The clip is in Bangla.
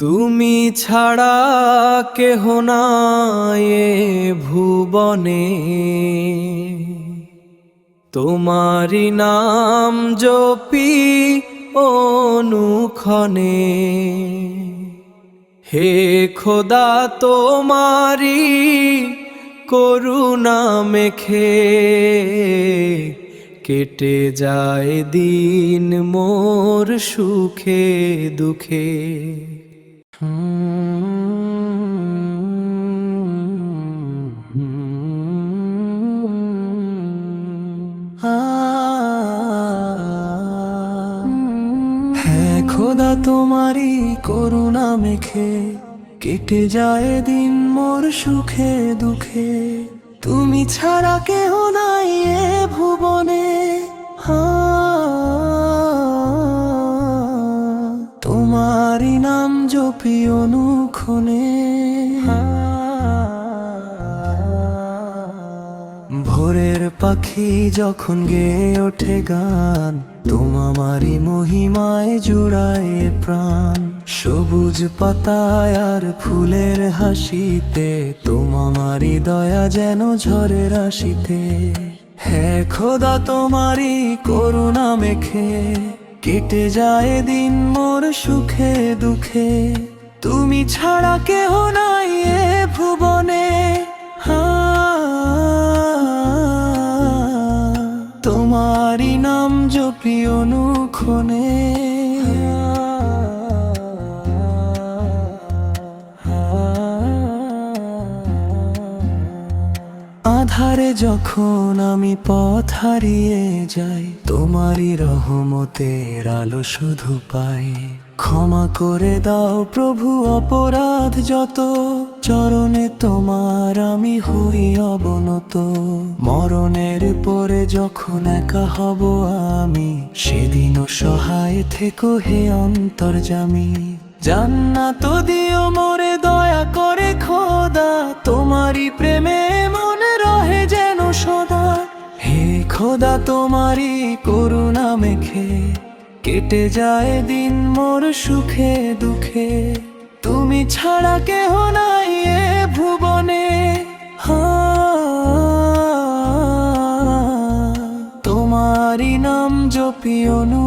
তুমি ছাড়া কেহ নাই এ ভুবনে, তোমারি নাম জপি অনুক্ষণে। হে খোদা তোমারি করুণা মেখে, কেটে যায় দিন মোর সুখে দুঃখে। হ্যাঁ খোদা তোমারি করুণা মেখে, কেটে যায় দিন মোর সুখে দুঃখে। তুমি ছাড়া কেহ নাই এ ভুবনে, তোমারি নাম জপি অনুক্ষণে। ভোরের পাখি যখন গেয়ে ওঠে গান, তোমারি মহিমায় জুড়ায় প্রাণ। সবুজ পাতায় আর ফুলের হাসিতে, তোমারি দয়া যেন ঝড়ে রাশিতে। হ্যাঁ খোদা তোমারি করুণা মেখে, কেটে যায় দিন মোর সুখে দুঃখে। তুমি ছাড়া কেহ নাই এ ভুবনে, তোমারি নাম জপি অনুক্ষণে। আধারে যখন আমি পথ হারিয়ে যাই, তোমারি রহমতের আলো শুধু পাই। ক্ষমা করে দাও প্রভু অপরাধ যত, চরণে তোমার আমি হই অবনত। মরণের পরে যখন একা হব আমি, সেদিনও সহায় থেকো হে অন্তর্যামী। জান্নাত দিও মোরে দয়া করে খোদা, তোমারি প্রেমে মনে রহে যেন সদা। হে খোদা তোমারি করুণা মেখে, কেটে যায় দিন মোর সুখে দুঃখে। তুমি ছাড়া কেহ নাই এ ভুবনে, তোমারি নাম জপি অনু